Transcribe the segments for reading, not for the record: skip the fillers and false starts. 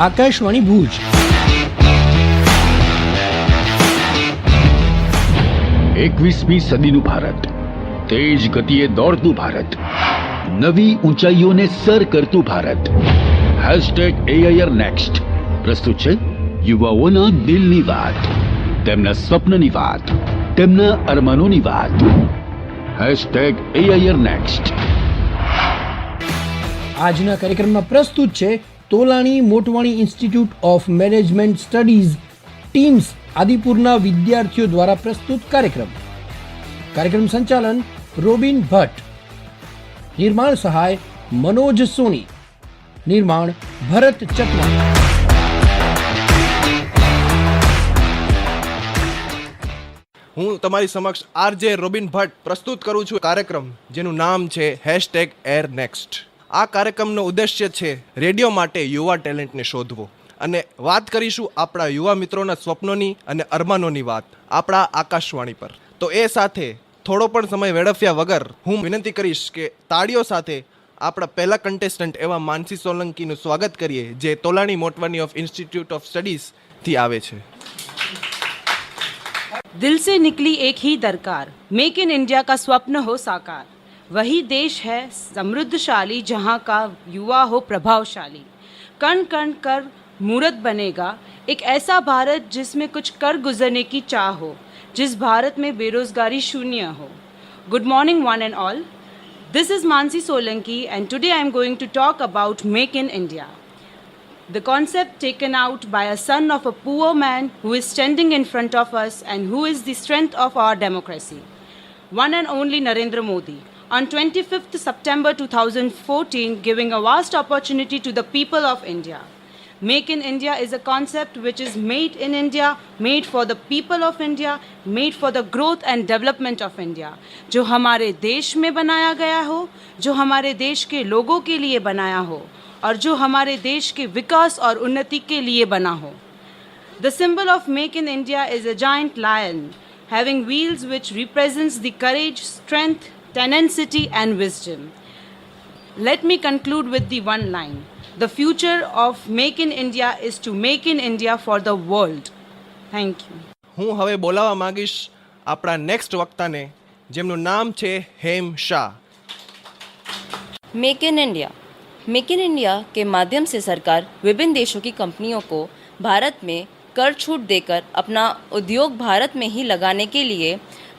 આકાશવાણી ભુજ. એકવીસમી સદીનું ભારત, તેજ ગતિએ દોડતું ભારત, નવી ઊંચાઈઓને સર કરતું ભારત. #AIR નેક્સ્ટ પ્રસ્તુત છે યુવાઓના દિલની વાત, તેમના સ્વપ્નની વાત, તેમના અરમાનોની વાત. #AIR next. આજના કાર્યક્રમમાં પ્રસ્તુત છે Tolani Motwani institute of management studies TIMS આદિપુરના વિદ્યાર્થીઓ દ્વારા પ્રસ્તુત કાર્યક્રમ. કાર્યક્રમ સંચાલન રોબિન ભટ્ટ. નિર્માણ સહાય મનોજ સોની. નિર્માણ ભરત ચકલા. હું તમારી સમક્ષ આરજે રોબિન ભટ્ટ પ્રસ્તુત કરું છું કાર્યક્રમ જેનું નામ છે #AIR નેક્સ્ટ. આ કાર્યક્રમનો ઉદ્દેશ્ય છે રેડિયો માટે યુવા ટેલેન્ટને શોધવો અને વાત કરીશું આપણા યુવા મિત્રોના સ્વપ્નોની અને અરમાનોની વાત આપણા આકાશવાણી પર. તો એ સાથે થોડો પણ સમય વેડફ્યા વગર હું વિનંતી કરીશ કે તાળીઓ સાથે આપણા પહેલા કન્ટેસ્ટન્ટ એવા માનસી સોલંકીનું સ્વાગત કરીએ જે Tolani Motwani of institute of સ્ટડીઝથી આવે છે. दिल से निकली एक ही दरकार, मेक इन इंडिया का स्वप्न हो साकार. वही देश है समृद्धशाली जहाँ का युवा हो प्रभावशाली. कण कण कर मूर्त बनेगा एक ऐसा भारत जिसमें कुछ कर गुजरने की चाह हो, जिस भारत में बेरोजगारी शून्य हो. Good morning one and all. This is Mansi Solanki and today I am going to talk about Make in India. The concept taken out by a son of a poor man who is standing in front of us and who is the strength of our democracy. One and only Narendra Modi, on 25th September 2014, giving a vast opportunity to the people of India. Make in India is a concept which is made in India, made for the people of India, made for the growth and development of India. जो हमारे देश में बनाया गया हो, जो हमारे देश के लोगों के लिए बनाया हो और जो हमारे देश के विकास और उन्नति के लिए बना हो. The symbol of Make in India is a giant lion having wheels which represents the courage, strength, tenacity and wisdom. Let me conclude with the one line. The future of Make in India is to make in India for the world. Thank you. હું હવે બોલાવવા માંગીશ આપણા next વક્તાને જેમનું નામ છે Hem Shah. Make in India. Make in India के माध्यम से सरकार विभिन्न देशों की कंपनियों को भारत में कर छूट देकर अपना उद्योग भारत में ही लगाने के लिए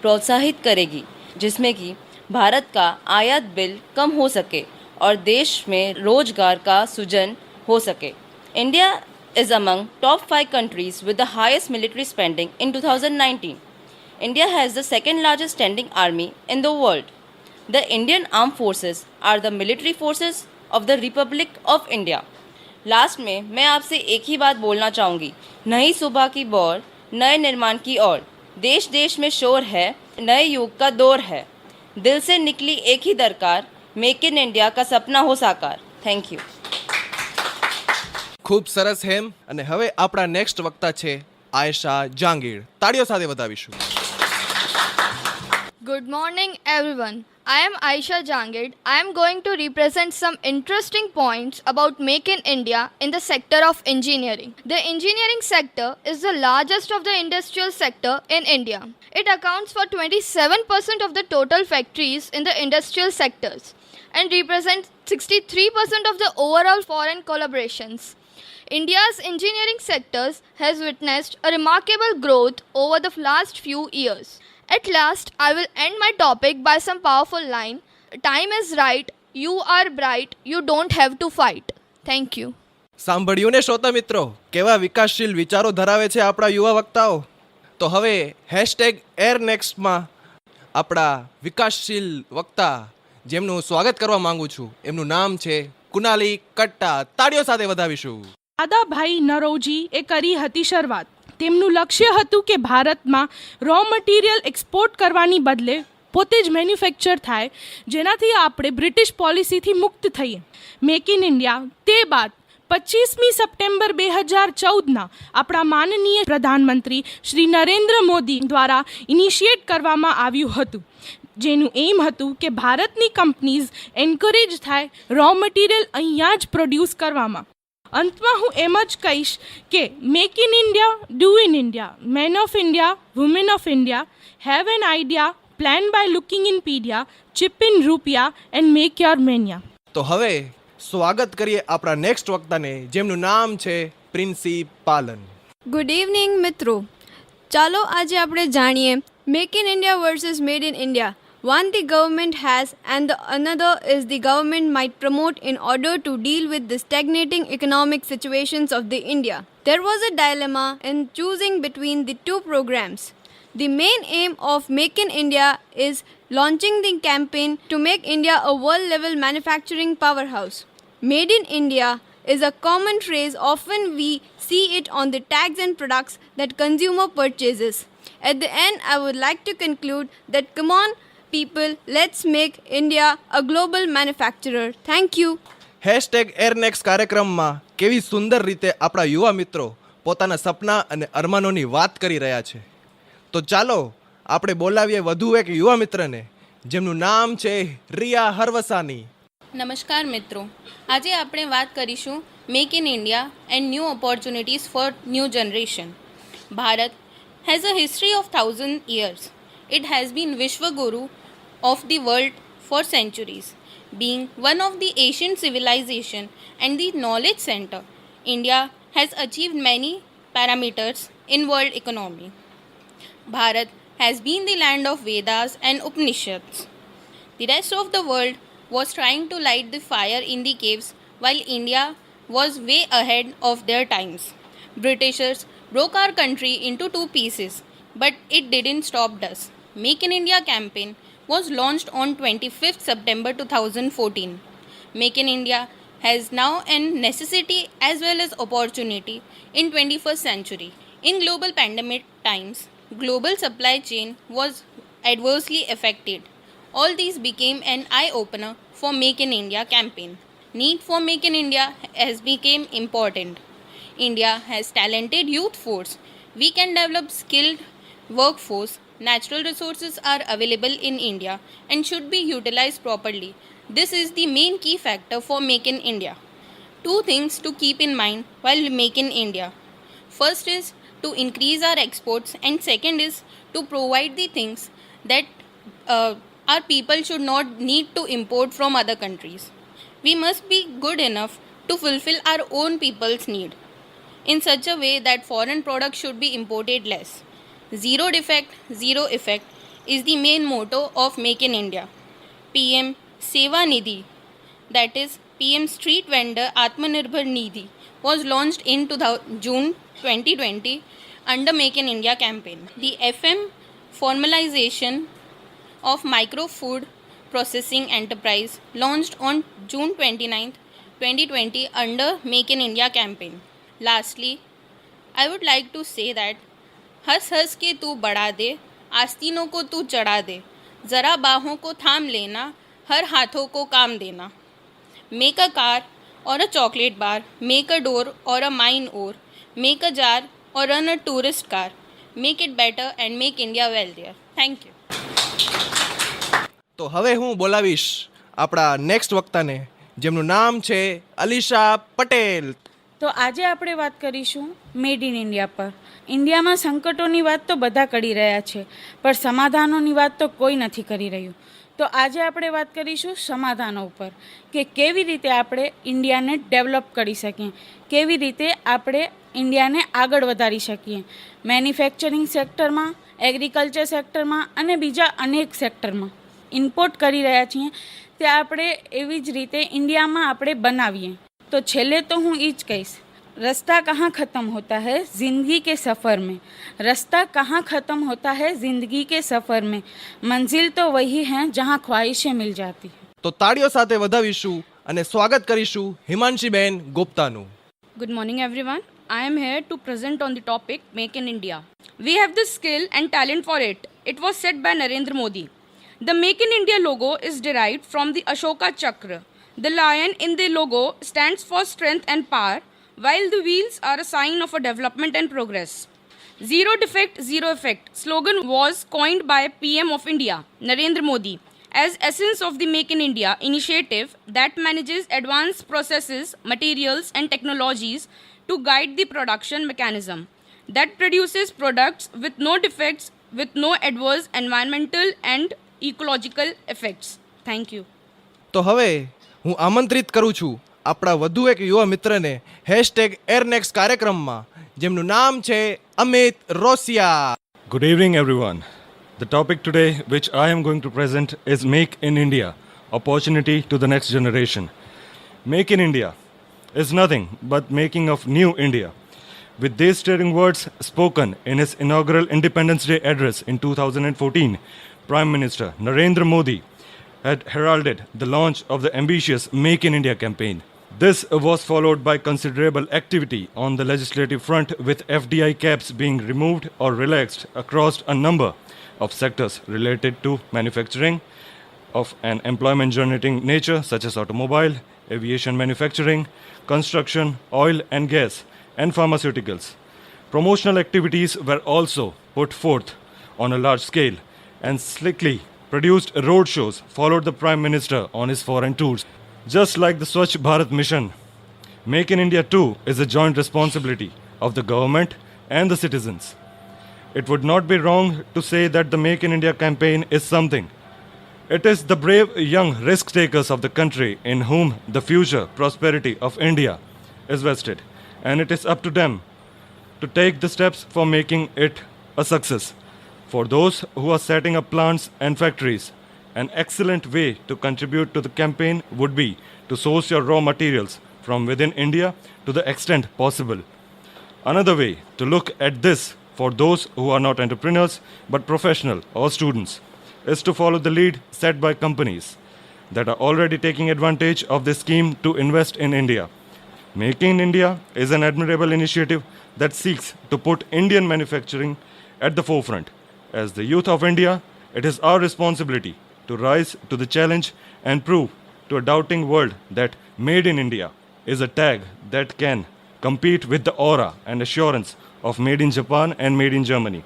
प्रोत्साहित करेगी, जिसमें कि भारत का आयात बिल कम हो सके और देश में रोजगार का सृजन हो सके. India is among top 5 countries with the highest military spending in 2019. India has the second largest standing army in the world. The Indian Armed Forces are the military forces of the Republic of India. Last में मैं आपसे एक ही बात बोलना चाहूँगी, नई सुबह की बौर, नए निर्माण की ओर. देश देश में शोर है, नए युग का दौर है. दिल से निकली एक ही दरकार, मेक इन इंडिया का सपना हो साकार. Thank you. ખૂબ સરસ હેમ. અને હવે આપણા નેક્સ્ટ વક્તા છે આયશા જાંગીર. તાળીઓ સાથે વધાવીશું. Good morning, everyone. I am Aisha Jangid. I am going to represent some interesting points about Make in India in the sector of engineering. The engineering sector is the largest of the industrial sector in India. It accounts for 27% of the total factories in the industrial sectors and represents 63% of the overall foreign collaborations. India's engineering sectors has witnessed a remarkable growth over the last few years. At last, I will end my topic by some powerful line. Time is right, you are bright, you don't have to fight. Thank you. સાંભળ્યું ને શ્રોતા મિત્રો, કેવા વિકાસશીલ વિચારો ધરાવે છે આપણા યુવા વક્તાઓ. તો હવે #AIR નેક્સ્ટમાં આપણા વિકાસશીલ વક્તા જેમનું સ્વાગત કરવા માંગુ છું એમનું નામ છે કુનાલી કટ્ટા. તાળીઓ સાથે વધાવીશું. દાદાભાઈ નરોજીએ કરી હતી શરૂઆત. તેમનું લક્ષ્ય હતું કે ભારતમાં રો મટીરિયલ એક્સપોર્ટ કરવાની બદલે પોતે જ મેન્યુફેક્ચર થાય, જેનાથી આપણે બ્રિટિશ પોલિસીથી મુક્ત થઈએ. મેક ઇન ઇન્ડિયા તે બાદ 25મી સપ્ટેમ્બર 2014ના આપણા માનનીય પ્રધાનમંત્રી શ્રી નરેન્દ્ર મોદી દ્વારા ઇનિશિએટ કરવામાં આવ્યું હતું, જેનું એમ હતું કે ભારતની કંપનીઝ એન્કરેજ થાય રો મટીરિયલ અહીંયા જ પ્રોડ્યુસ કરવામાં. અંતમાં હું એમ જ કહીશ કે make in India, do in India, men of India, women of India, have an idea, plan by looking in pedia, chip in rupiya and make your mania. તો હવે સ્વાગત કરીએ આપણા નેક્સ્ટ વક્તાને, જેમનું નામ છે પ્રિન્સી પાલન. ગુડ ઇવનિંગ મિત્રો. ચાલો આજે આપણે જાણીએ make in India versus made in India. One the government has and the another is the government might promote in order to deal with the stagnating economic situations of the India. There was a dilemma in choosing between the two programs. The main aim of Make in India is launching the campaign to make India a world-level manufacturing powerhouse. Made in India is a common phrase. Often we see it on the tags and products that consumer purchases. At the end, I would like to conclude that come on people, let's make India a global manufacturer. Thank you. #એરનેક્સ કાર્યક્રમમાં કેવી સુંદર રીતે આપણા યુવા મિત્રો પોતાના સપના અને અરમાનોની વાત કરી રહ્યા છે. તો ચાલો આપણે બોલાવીએ વધુ એક યુવા મિત્રને, જેમનું નામ છે રિયા હરવસાની. નમસ્કાર મિત્રો, આજે આપણે વાત કરીશું make in India and new opportunities for new generation. Bharat has a history of 1000 years. It has been Vishwaguru of the world for centuries. Being one of the ancient civilization and the knowledge center, India has achieved many parameters in world economy. Bharat has been the land of Vedas and Upanishads. The rest of the world was trying to light the fire in the caves while India was way ahead of their times. Britishers broke our country into two pieces, but it didn't stop us. Make in India campaign was launched on 25th September 2014. Make in India has now a necessity as well as opportunity in 21st century. In global pandemic times, global supply chain was adversely affected. All these became an eye-opener for Make in India campaign. Need for Make in India has become important. India has talented youth force. We can develop skilled workforce. Natural resources are available in India and should be utilized properly. This is the main key factor for Make in India. Two things to keep in mind while Make in India. First is to increase our exports, and second is to provide the things that our people should not need to import from other countries. We must be good enough to fulfill our own people's need in such a way that foreign products should be imported less. Zero defect, zero effect is the main motto of Make in India. PM Seva Nidhi, that is PM Street Vendor Atmanirbhar Nidhi, was launched in June 2020 under Make in India campaign. The FM formalization of Micro Food Processing Enterprise launched on June 29th, 2020 under Make in India campaign. Lastly, I would like to say that हंस हंस के तू बढ़ा दे, आस्तीनों को तू चढ़ा दे, ज़रा बाहों को थाम लेना, हर हाथों को काम देना. Make a car or a chocolate bar, make a door or a mine ore, make a jar or run a tourist car, make it better and make India wealthier. Thank you. તો હવે હું બોલાવીશ આપણા next વક્તાને, જેમનું નામ છે અલીશા પટેલ. તો આજે આપણે વાત કરીશું મેડ ઇન ઇન્ડિયા પર. ઇન્ડિયામાં સંકટોની વાત તો બધા કરી રહ્યા છે, પણ સમાધાનોની વાત તો કોઈ નથી કરી રહ્યું. તો આજે આપણે વાત કરીશું સમાધાનો ઉપર, કે કેવી રીતે આપણે ઇન્ડિયાને ડેવલપ કરી શકીએ, કેવી રીતે આપણે ઇન્ડિયાને આગળ વધારી શકીએ મેન્યુફેક્ચરિંગ સેક્ટરમાં, એગ્રીકલ્ચર સેક્ટરમાં અને બીજા અનેક સેક્ટરમાં. ઇમ્પોર્ટ કરી રહ્યા છીએ તે આપણે એવી જ રીતે ઇન્ડિયામાં આપણે બનાવીએ. तो छेले तो हूँ ईज कहीश, रास्ता कहाँ ख़त्म होता है ज़िंदगी के सफ़र में, रास्ता कहाँ ख़त्म होता है ज़िंदगी के सफ़र में, मंजिल तो वही है जहाँ ख्वाहिशें मिल जाती है. તો તાળીઓ સાથે વધાવીશું અને સ્વાગત કરીશું હિમાંશીબેન ગુપ્તાનું. Good morning everyone. I am here to present on the topic Make in India. We have the skill and talent for it. It was said by Narendra Modi. The Make in India logo is derived from the Ashoka Chakra. The lion in the logo stands for strength and power, while the wheels are a sign of a development and progress. Zero defect, zero effect slogan was coined by PM of India, Narendra Modi, as essence of the Make in India initiative that manages advanced processes, materials and technologies to guide the production mechanism that produces products with no defects, with no adverse environmental and ecological effects. Thank you. તો હવે હું આમંત્રિત કરું છું આપણા વધુ એક યુવા મિત્રને #એરનેક્સ્ટ કાર્યક્રમમાં જેમનું નામ છે Amit રોસિયા. Good evening, everyone. The topic today, which I am going to present, is Make in India, opportunity to the next generation. Make in India is nothing but making of new India. With these stirring words spoken in his inaugural Independence Day address in 2014, Prime Minister Narendra Modi had heralded the launch of the ambitious Make in India campaign. This was followed by considerable activity on the legislative front, with FDI caps being removed or relaxed across a number of sectors related to manufacturing of an employment generating nature, such as automobile, aviation manufacturing, construction, oil and gas, and pharmaceuticals. Promotional activities were also put forth on a large scale, and slickly produced road shows followed the Prime Minister on his foreign tours. Just like the Swachh Bharat mission, Make in India too is a joint responsibility of the government and the citizens. It would not be wrong to say that the Make in India campaign is something. It is the brave young risk takers of the country in whom the future prosperity of India is vested, and it is up to them to take the steps for making it a success. For those who are setting up plants and factories, an excellent way to contribute to the campaign would be to source your raw materials from within India to the extent possible. Another way to look at this for those who are not entrepreneurs but professional or students is to follow the lead set by companies that are already taking advantage of this scheme to invest in India. Making in India is an admirable initiative that seeks to put Indian manufacturing at the forefront. As the youth of India, it is our responsibility to rise to the challenge and prove to a doubting world that Made in India is a tag that can compete with the aura and assurance of Made in Japan and Made in Germany.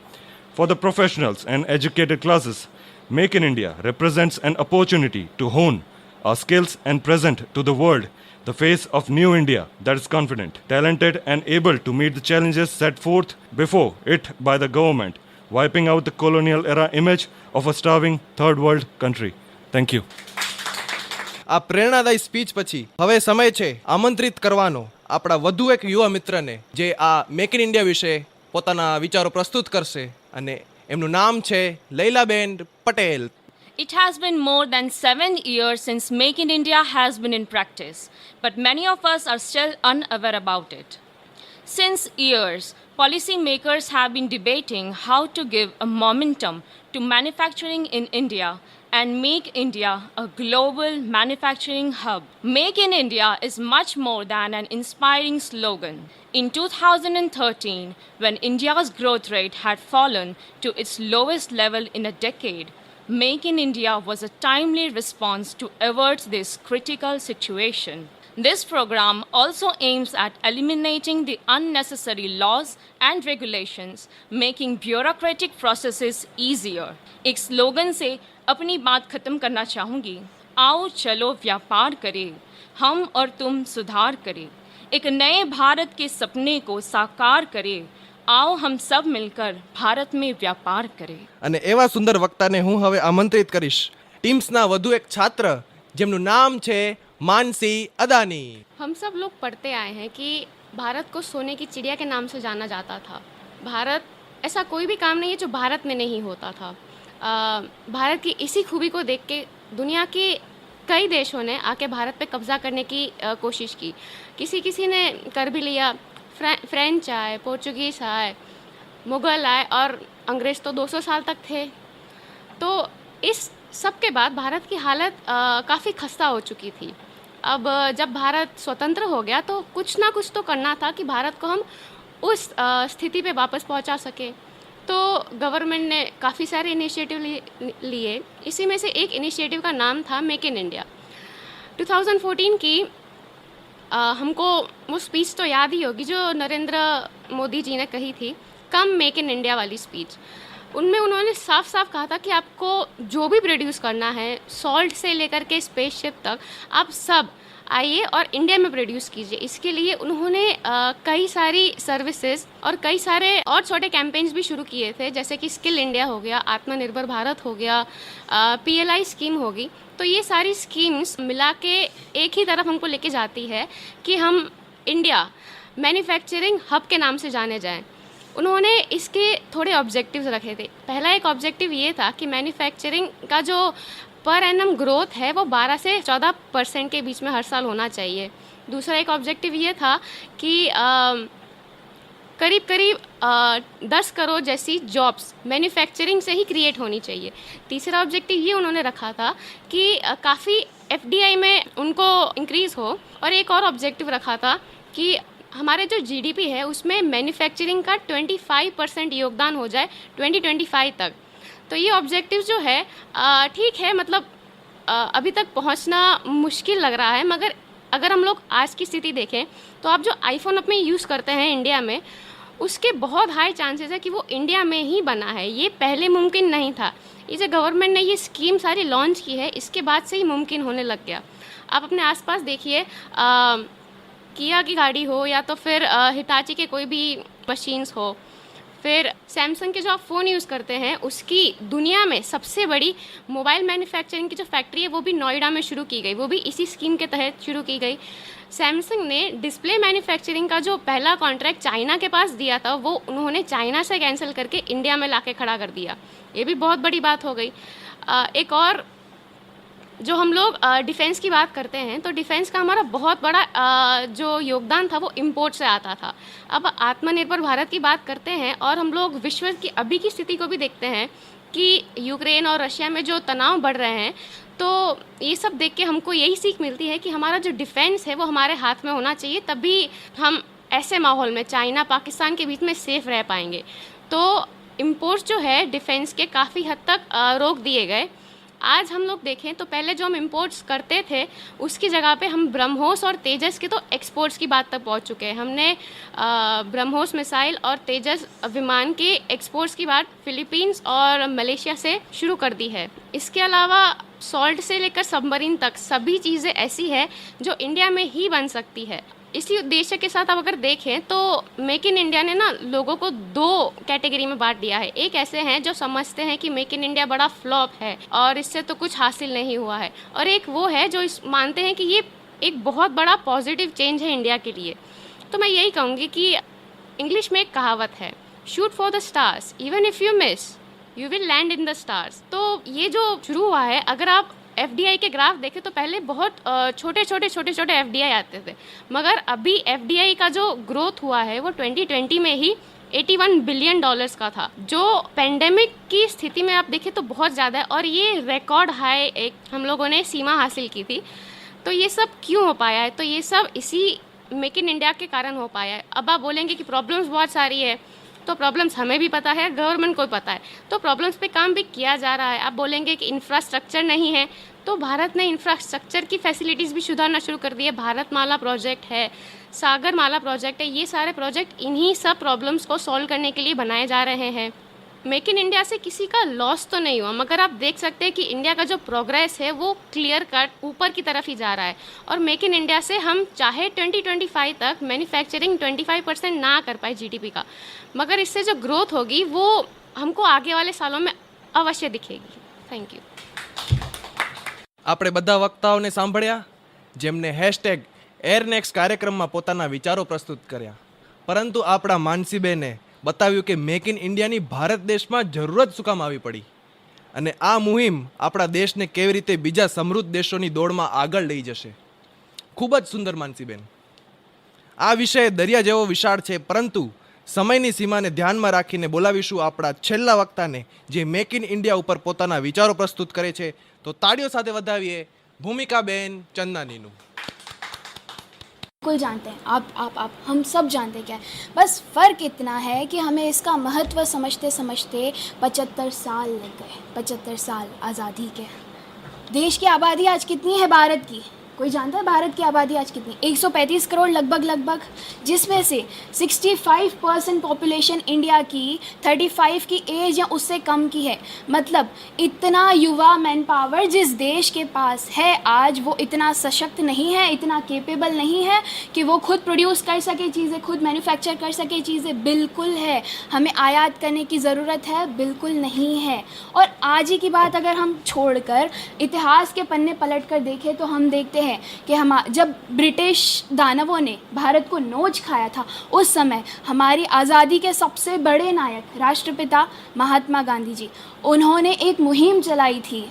For the professionals and educated classes, Make in India represents an opportunity to hone our skills and present to the world the face of new India that is confident, talented and able to meet the challenges set forth before it by the government, wiping out the colonial era image of a starving third world country. Thank you. આ પ્રેરણાદાયી speech પછી હવે સમય છે આમંત્રિત કરવાનો આપણા વધુ એક યુવા મિત્રને જે આ મેક ઇન ઇન્ડિયા વિશે પોતાના વિચારો પ્રસ્તુત કરશે અને એમનું નામ છે લૈલાબેન Patel. It has been more than 7 years since Make in India has been in practice, but many of us are still unaware about it. Since years, policymakers have been debating how to give a momentum to manufacturing in India and make India a global manufacturing hub. Make in India is much more than an inspiring slogan. In 2013, when India's growth rate had fallen to its lowest level in a decade, Make in India was a timely response to avert this critical situation. This program also aims at eliminating the unnecessary laws and regulations, making bureaucratic processes easier. एक slogan से अपनी बात खत्म करना चाहूँगी. आओ चलो व्यापार करें, हम और तुम सुधार करें, एक नए भारत के सपने को साकार करें. आओ हम सब मिलकर भारत में व्यापार करें. અને એવા સુંદર વક્તાને હું હવે આમંત્રિત કરીશ ટીમ્સના વધુ એક છાત્ર જેમનું નામ છે मानसी अदानी. हम सब लोग पढ़ते आए हैं कि भारत को सोने की चिड़िया के नाम से जाना जाता था. भारत ऐसा कोई भी काम नहीं है जो भारत में नहीं होता था. भारत की इसी खूबी को देख के दुनिया के कई देशों ने आके भारत पे कब्ज़ा करने की कोशिश की. किसी ने कर भी लिया. फ्रेंच आए, पोर्चुगीज़ आए, मुग़ल आए और अंग्रेज़ तो 200 साल तक थे. तो इस सब के बाद भारत की हालत काफ़ी खस्ता हो चुकी थी. अब जब भारत स्वतंत्र हो गया तो कुछ ना कुछ तो करना था कि भारत को हम उस स्थिति पे वापस पहुंचा सके. तो गवर्नमेंट ने काफ़ी सारे इनिशिएटिव लिए. इसी में से एक इनिशिएटिव का नाम था मेक इन इंडिया. 2014 की हमको वो स्पीच तो याद ही होगी जो नरेंद्र मोदी जी ने कही थी, कम मेक इन इंडिया वाली स्पीच. उनमें उन्होंने साफ साफ कहा था कि आपको जो भी प्रोड्यूस करना है, सॉल्ट से लेकर के स्पेसशिप तक, आप सब आइए और इंडिया में प्रोड्यूस कीजिए। इसके लिए उन्होंने कई सारी सर्विसेज और कई सारे और छोटे कैंपेन्स भी शुरू किए थे, जैसे कि स्किल इंडिया हो गया, आत्मनिर्भर भारत हो गया, PLI स्कीम होगी। तो ये सारी स्कीम्स मिला के एक ही तरफ हमको लेके जाती है कि हम इंडिया मैन्युफैक्चरिंग हब के नाम से जाने जाएं। उन्होंने इसके थोड़े ऑब्जेक्टिव्स रखे थे। पहला एक ऑब्जेक्टिव ये था कि मैन्युफैक्चरिंग का जो पर एनम ग्रोथ है वो 12 से 14% के बीच में हर साल होना चाहिए। दूसरा एक ऑब्जेक्टिव ये था कि करीब 10 करोड़ जैसी जॉब्स मैन्युफैक्चरिंग से ही क्रिएट होनी चाहिए। तीसरा ऑब्जेक्टिव ये उन्होंने रखा था कि काफ़ी FDI में उनको इंक्रीज़ हो। और एक और ऑब्जेक्टिव रखा था कि हमारे जो GDP है उसमें मैन्युफैक्चरिंग का 25% योगदान हो जाए 2025 तक। तो ये ऑब्जेक्टिव जो है ठीक है, मतलब अभी तक पहुंचना मुश्किल लग रहा है, मगर अगर हम लोग आज की स्थिति देखें तो आप जो आईफोन अपने यूज़ करते हैं इंडिया में, उसके बहुत हाई चांसेस है कि वो इंडिया में ही बना है। ये पहले मुमकिन नहीं था। ये जो गवर्नमेंट ने ये स्कीम सारी लॉन्च की है, इसके बाद से ही मुमकिन होने लग गया। आप अपने आसपास देखिए, किया की गाड़ी हो या तो फिर हिताची के कोई भी मशीन्स हो, फिर सैमसंग के जो आप फ़ोन यूज़ करते हैं, उसकी दुनिया में सबसे बड़ी मोबाइल मैन्युफैक्चरिंग की जो फैक्ट्री है वो भी नोएडा में शुरू की गई, वो भी इसी स्कीम के तहत शुरू की गई। सैमसंग ने डिस्प्ले मैन्युफैक्चरिंग का जो पहला कॉन्ट्रैक्ट चाइना के पास दिया था, वो उन्होंने चाइना से कैंसिल करके इंडिया में लाके खड़ा कर दिया। ये भी बहुत बड़ी बात हो गई। एक और जो हम लोग डिफेंस की बात करते हैं, तो डिफेंस का हमारा बहुत बड़ा जो योगदान था वो इंपोर्ट से आता था। अब आत्मनिर्भर भारत की बात करते हैं और हम लोग विश्व की अभी की स्थिति को भी देखते हैं कि यूक्रेन और रशिया में जो तनाव बढ़ रहे हैं, तो ये सब देख के हमको यही सीख मिलती है कि हमारा जो डिफेंस है वो हमारे हाथ में होना चाहिए, तभी हम ऐसे माहौल में चाइना पाकिस्तान के बीच में सेफ रह पाएंगे। तो इम्पोर्ट्स जो है डिफेंस के काफ़ी हद तक रोक दिए गए। आज हम लोग देखें तो पहले जो हम इंपोर्ट्स करते थे उसकी जगह पे हम ब्रह्मोस और तेजस के तो एक्सपोर्ट्स की बात तक पहुंच चुके हैं। हमने ब्रह्मोस मिसाइल और तेजस विमान के एक्सपोर्ट्स की बात फिलीपींस और मलेशिया से शुरू कर दी है। इसके अलावा सॉल्ट से लेकर सबमरीन तक सभी चीज़ें ऐसी है जो इंडिया में ही बन सकती है। इसी उद्देश्य के साथ आप अगर देखें तो मेक इन इंडिया ने ना लोगों को 2 कैटेगरी में बांट दिया है। एक ऐसे हैं जो समझते हैं कि मेक इन इंडिया बड़ा फ्लॉप है और इससे तो कुछ हासिल नहीं हुआ है, और एक वो है जो मानते हैं कि ये एक बहुत बड़ा पॉजिटिव चेंज है इंडिया के लिए। तो मैं यही कहूँगी कि इंग्लिश में एक कहावत है, shoot for the stars, even if you miss you will land in the stars. तो ये जो शुरू हुआ है, अगर आप FDI के ग्राफ देखें तो पहले बहुत छोटे छोटे FDI आते थे, मगर अभी FDI का जो ग्रोथ हुआ है वो 2020 में ही $81 बिलियन का था, जो पेंडेमिक की स्थिति में आप देखें तो बहुत ज़्यादा है, और ये रिकॉर्ड हाई एक हम लोगों ने सीमा हासिल की थी। तो ये सब क्यों हो पाया है? तो ये सब इसी मेक इन इंडिया के कारण हो पाया है। अब आप बोलेंगे कि प्रॉब्लम्स बहुत सारी है, तो प्रॉब्लम्स हमें भी पता है, गवर्नमेंट को भी पता है, तो प्रॉब्लम्स पे काम भी किया जा रहा है। आप बोलेंगे कि इंफ्रास्ट्रक्चर नहीं है, तो भारत ने इंफ्रास्ट्रक्चर की फैसिलिटीज़ भी सुधारना शुरू कर दी है। भारतमाला प्रोजेक्ट है, सागरमाला प्रोजेक्ट है, ये सारे प्रोजेक्ट इन्हीं सब प्रॉब्लम्स को सॉल्व करने के लिए बनाए जा रहे हैं। मेक इन इंडिया से किसी का लॉस तो नहीं हुआ, मगर आप देख सकते हैं कि इंडिया का जो प्रोग्रेस है वो क्लियर कट ऊपर की तरफ ही जा रहा है। और मेक इन इंडिया से हम चाहे 2025 तक मैन्युफैक्चरिंग 25% ना कर पाए GDP का, मगर इससे जो ग्रोथ होगी वो हमको आगे वाले सालों में अवश्य दिखेगी। Thank you. આપણે બધા વક્તાઓને સાંભળ્યા જેમને #એરનેક્સ્ટ કાર્યક્રમમાં પોતાના વિચારો પ્રસ્તુત કર્યા, પરંતુ આપણા માનસીબેને બતાવ્યું કે મેક ઇન ઇન્ડિયાની ભારત દેશમાં જરૂરત શું કામ આવી પડી, અને આ મુહિમ આપણા દેશને કેવી રીતે બીજા સમૃદ્ધ દેશોની દોડમાં આગળ લઈ જશે. ખૂબ જ સુંદર માનસીબેન. આ વિષય દરિયા જેવો વિશાળ છે, પરંતુ સમયની સીમાને ધ્યાનમાં રાખીને બોલાવીશું આપણા છેલ્લા વક્તાને જે મેક ઇન ઇન્ડિયા ઉપર પોતાના વિચારો પ્રસ્તુત કરે છે. तो ताड़ियों साथे વધાવીએ ભૂમિકાબેન ચંદાનીનું. बिल्कुल जानते हैं, आप हम सब जानते हैं क्या है, बस फ़र्क इतना है कि हमें इसका महत्व समझते समझते 75 साल लग गए। 75 साल आज़ादी के। देश की आबादी आज कितनी है भारत की? कोई जानता है भारत की आबादी आज कितनी? 135 करोड़ लगभग, जिसमें से 65% पॉपुलेशन इंडिया की 35 की एज या उससे कम की है। मतलब इतना युवा मैन पावर जिस देश के पास है आज, वो इतना सशक्त नहीं है, इतना केपेबल नहीं है कि वो खुद प्रोड्यूस कर सके चीज़ें, खुद मैन्युफैक्चर कर सके चीज़ें। बिल्कुल है, हमें आयात करने की ज़रूरत है? बिल्कुल नहीं है। और आज ही की बात अगर हम छोड़कर इतिहास के पन्ने पलट कर देखें तो हम देखते हैं कि जब ब्रिटिश दानवों ने भारत को नोच खाया था, उस समय हमारी आज़ादी के सबसे बड़े नायक राष्ट्रपिता महात्मा गांधी जी, उन्होंने एक मुहिम चलाई थी,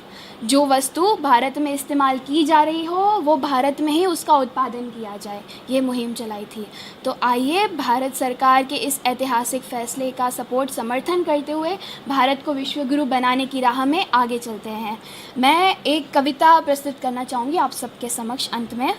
जो वस्तु भारत में इस्तेमाल की जा रही हो वो भारत में ही उसका उत्पादन किया जाए, ये मुहिम चलाई थी। तो आइए भारत सरकार के इस ऐतिहासिक फैसले का समर्थन करते हुए भारत को विश्व गुरु बनाने की राह में आगे चलते हैं। मैं एक कविता प्रस्तुत करना चाहूँगी आप सबके समक्ष। अंत में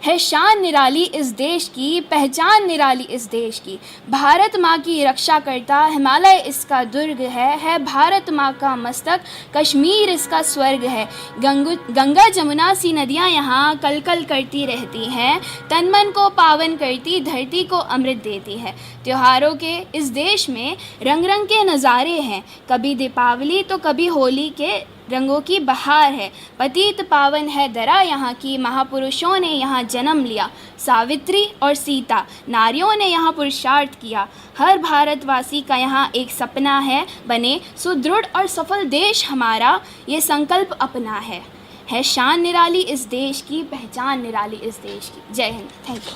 है शान निराली इस देश की, पहचान निराली इस देश की, भारत माँ की रक्षा करता हिमालय इसका दुर्ग है भारत माँ का मस्तक कश्मीर इसका स्वर्ग है। गंगा जमुना सी नदियाँ यहाँ कल कल करती रहती हैं, तन मन को पावन करती धरती को अमृत देती है। त्योहारों के इस देश में रंग रंग के नज़ारे हैं, कभी दीपावली तो कभी होली के रंगों की बहार है। पतित पावन है दरा यहाँ की, महापुरुषों ने यहाँ जन्म लिया, सावित्री और सीता नारियों ने यहाँ पुरुषार्थ किया। हर भारतवासी का यहाँ एक सपना है, बने सुदृढ़ और सफल देश हमारा, ये संकल्प अपना है शान निराली इस देश की, पहचान निराली इस देश की। जय हिंद। Thank you.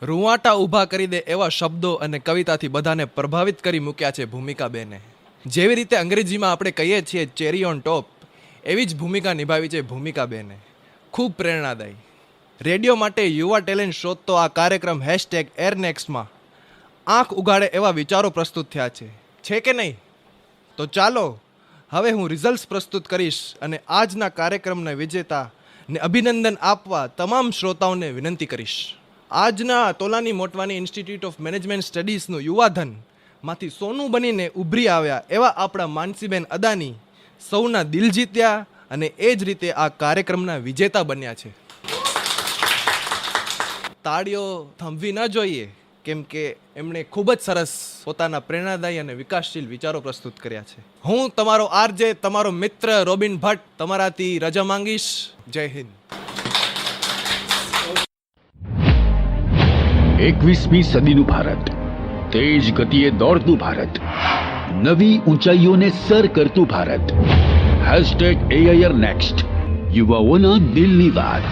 રૂવાટા ઊભા કરી દે એવા શબ્દો અને કવિતાથી બધાને પ્રભાવિત કરી મૂક્યા છે ભૂમિકાબેને। જેવી રીતે અંગ્રેજીમાં આપણે કહીએ છીએ ચેરી ઓન ટોપ, એવી જ ભૂમિકા નિભાવી છે ભૂમિકાબેને। ખૂબ પ્રેરણાદાયી। રેડિયો માટે યુવા ટેલેન્ટ શોધતો આ કાર્યક્રમ #એરનેક્સ્ટમાં આંખ ઉગાડે એવા વિચારો પ્રસ્તુત થયા છે કે નહીં? તો ચાલો હવે હું રિઝલ્ટ્સ પ્રસ્તુત કરીશ અને આજના કાર્યક્રમના વિજેતાને અભિનંદન આપવા તમામ શ્રોતાઓને વિનંતી કરીશ। આજના Tolani Motwani institute of management સ્ટડીઝનું યુવાધન માંથી સોનું બનીને ઉભરી આવ્યા એવા આપણા માનસીબેન અદાની સૌના દિલ જીત્યા અને એ જ રીતે આ કાર્યક્રમના વિજેતા બન્યા છે। તાળીઓ થંભવી ન જોઈએ, કેમ કે એમણે ખૂબ જ સરસ પોતાના પ્રેરણાદાયી અને વિકાસશીલ વિચારો પ્રસ્તુત કર્યા છે। હું તમારો આરજે, તમારો મિત્ર રોબિન ભટ્ટ તમારાથી રજા માંગીશ। જય હિન્દ। 21મી સદીનું ભારત, તેજ ગતિએ દોડતું ભારત, નવી ઊંચાઈઓને સર કરતું ભારત, #AIR નેક્સ્ટ, યુવાઓના દિલની વાત,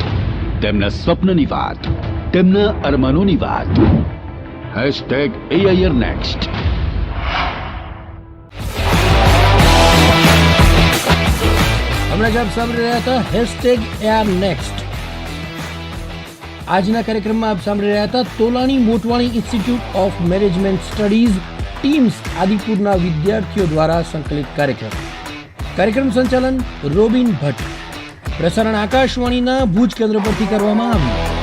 તેમના સ્વપ્નની વાત, તેમના અરમાનોની વાત, #AIR નેક્સ્ટ। હમણાં જ આપ સાંભળી રહ્યા હતા #AIR નેક્સ્ટ। આજના કાર્યક્રમમાં આપ સાંભળી રહ્યા હતા Tolani Motwani institute of management studies TIMS આદિપુરના વિદ્યાર્થીઓ દ્વારા સંકલિત કાર્યક્રમ સંચાલન રોબિન ભટ્ટ। પ્રસારણ આકાશવાણીના ભુજ કેન્દ્ર પરથી કરવામાં આવ્યું।